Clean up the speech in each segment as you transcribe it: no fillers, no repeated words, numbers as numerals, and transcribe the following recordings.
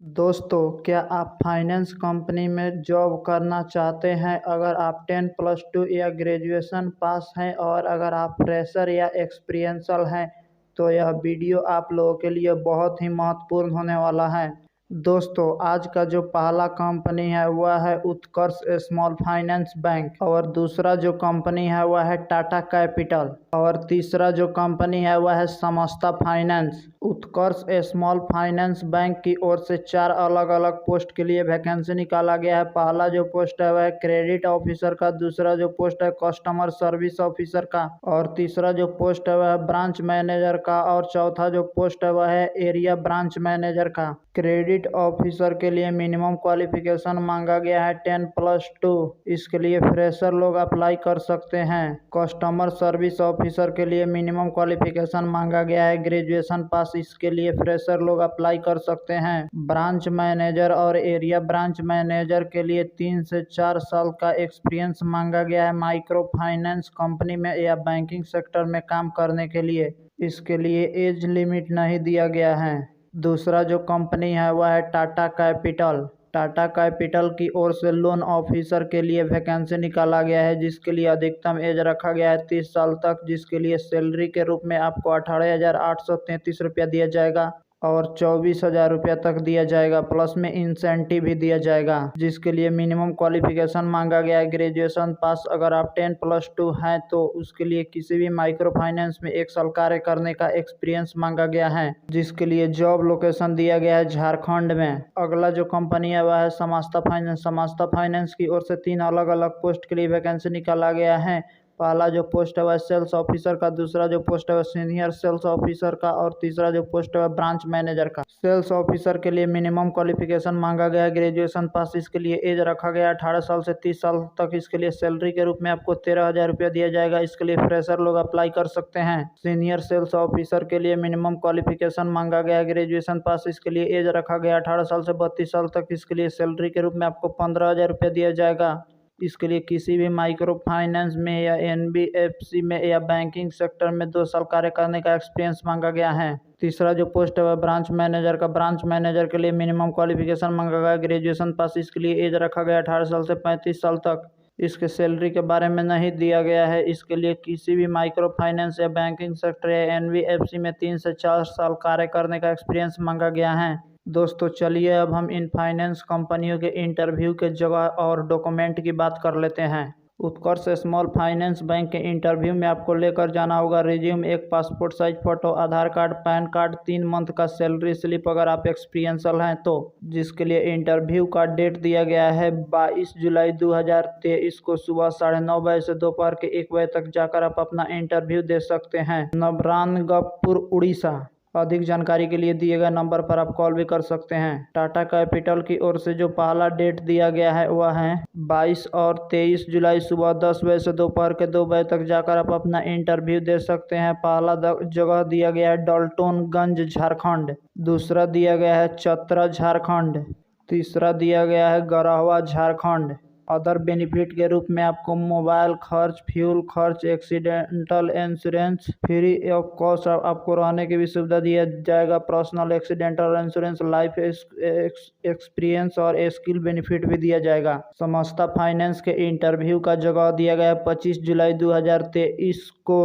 दोस्तों, क्या आप फाइनेंस कंपनी में जॉब करना चाहते हैं? अगर आप 10+2 या ग्रेजुएशन पास हैं और अगर आप फ्रेशर या एक्सपीरियंसल हैं तो यह वीडियो आप लोगों के लिए बहुत ही महत्वपूर्ण होने वाला है। दोस्तों, आज का जो पहला कंपनी है वह है उत्कर्ष स्मॉल फाइनेंस बैंक और दूसरा जो कंपनी है वह है टाटा कैपिटल और तीसरा जो कंपनी है वह है समस्ता फाइनेंस। उत्कर्ष स्मॉल फाइनेंस बैंक की ओर से 4 अलग अलग पोस्ट के लिए वैकेंसी निकाला गया है। पहला जो पोस्ट है वह है क्रेडिट ऑफिसर का, दूसरा जो पोस्ट है कस्टमर सर्विस ऑफिसर का और तीसरा जो पोस्ट है वह है ब्रांच मैनेजर का और चौथा जो पोस्ट है वह है एरिया ब्रांच मैनेजर का। क्रेडिट ऑफिसर के लिए मिनिमम क्वालिफिकेशन मांगा गया है 10+2। इसके लिए फ्रेशर लोग अप्लाई कर सकते हैं। कस्टमर सर्विस ऑफिसर के लिए मिनिमम क्वालिफिकेशन मांगा गया है ग्रेजुएशन पास। इसके लिए फ्रेशर लोग अप्लाई कर सकते हैं। ब्रांच मैनेजर और एरिया ब्रांच मैनेजर के लिए 3 से 4 साल का एक्सपीरियंस मांगा गया है माइक्रो फाइनेंस कंपनी में या बैंकिंग सेक्टर में काम करने के लिए। इसके लिए एज लिमिट नहीं दिया गया है। दूसरा जो कंपनी है वह है टाटा कैपिटल। टाटा कैपिटल की ओर से लोन ऑफिसर के लिए वैकेंसी निकाला गया है जिसके लिए अधिकतम एज रखा गया है 30 साल तक, जिसके लिए सैलरी के रूप में आपको 18,833 रुपया दिया जाएगा और 24,000 रुपया तक दिया जाएगा, प्लस में इंसेंटिव भी दिया जाएगा। जिसके लिए मिनिमम क्वालिफिकेशन मांगा गया है ग्रेजुएशन पास। अगर आप 10+2 हैं तो उसके लिए किसी भी माइक्रो फाइनेंस में 1 साल कार्य करने का एक्सपीरियंस मांगा गया है, जिसके लिए जॉब लोकेशन दिया गया है झारखंड में। अगला जो कंपनी है वह है समस्ता फाइनेंस। समस्ता फाइनेंस की ओर से 3 अलग अलग पोस्ट के लिए वैकेंसी निकाला गया है। पहला जो पोस्ट है वह सेल्स ऑफिसर का, दूसरा जो पोस्ट है वह सीनियर सेल्स ऑफिसर का और तीसरा जो पोस्ट है वह ब्रांच मैनेजर का। सेल्स ऑफिसर के लिए मिनिमम क्वालिफिकेशन मांगा गया है ग्रेजुएशन पास। इसके लिए एज रखा गया है 18 साल से 30 साल तक। इसके लिए सैलरी के रूप में आपको 13,000 रुपया दिया जाएगा। इसके लिए फ्रेशर लोग अप्लाई कर सकते हैं। सीनियर सेल्स ऑफिसर के लिए मिनिमम क्वालिफिकेशन मांगा गया है ग्रेजुएशन पास। इसके लिए एज रखा गया 18 साल से 32 साल तक। इसके लिए सैलरी के रूप में आपको 15,000 रुपया दिया जाएगा। इसके लिए किसी भी माइक्रो फाइनेंस में या एनबीएफसी में या बैंकिंग सेक्टर में 2 साल कार्य करने का एक्सपीरियंस मांगा गया है। तीसरा जो पोस्ट है वह ब्रांच मैनेजर का। ब्रांच मैनेजर के लिए मिनिमम क्वालिफिकेशन मांगा गया ग्रेजुएशन पास। इसके लिए एज रखा गया 18 साल से 35 साल तक। इसके सैलरी के बारे में नहीं दिया गया है। इसके लिए किसी भी माइक्रो फाइनेंस या बैंकिंग सेक्टर या एनबीएफसी में 3 से 4 साल कार्य करने का एक्सपीरियंस मांगा गया है। दोस्तों, चलिए अब हम इन फाइनेंस कंपनियों के इंटरव्यू के जगह और डॉक्यूमेंट की बात कर लेते हैं। उत्कर्ष स्मॉल फाइनेंस बैंक के इंटरव्यू में आपको लेकर जाना होगा रिज्यूम, एक पासपोर्ट साइज फोटो, आधार कार्ड, पैन कार्ड, 3 मंथ का सैलरी स्लिप अगर आप एक्सपीरियंसल हैं तो। जिसके लिए इंटरव्यू का डेट दिया गया है 22 जुलाई 2023 को सुबह 9:30 बजे से दोपहर के 1 बजे तक जाकर आप अपना इंटरव्यू दे सकते हैं। नवरंगपुर, उड़ीसा। अधिक जानकारी के लिए दिए गए नंबर पर आप कॉल भी कर सकते हैं। टाटा कैपिटल की ओर से जो पहला डेट दिया गया है वह है 22 और 23 जुलाई सुबह 10 बजे से दोपहर के 2 बजे तक जाकर आप अपना इंटरव्यू दे सकते हैं। पहला जगह दिया गया है डाल्टनगंज, झारखंड। दूसरा दिया गया है चतरा, झारखंड। तीसरा दिया गया है गढ़वा, झारखंड। अदर बेनिफिट के रूप में आपको मोबाइल खर्च, फ्यूल खर्च, accidental insurance free of cost आपको रहने की भी सुविधा दिया जाएगा। Personal accidental insurance, life experience और स्किल बेनिफिट भी दिया जाएगा। समस्ता फाइनेंस के इंटरव्यू का जगह दिया गया है 25 जुलाई 2023 को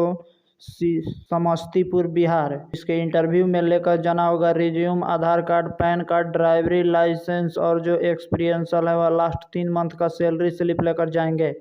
समस्तीपुर, बिहार। इसके इंटरव्यू में लेकर जाना होगा रिज्यूम, आधार कार्ड, पैन कार्ड, ड्राइवरी लाइसेंस और जो एक्सपीरियंसल है वह लास्ट 3 मंथ का सैलरी स्लिप लेकर जाएंगे।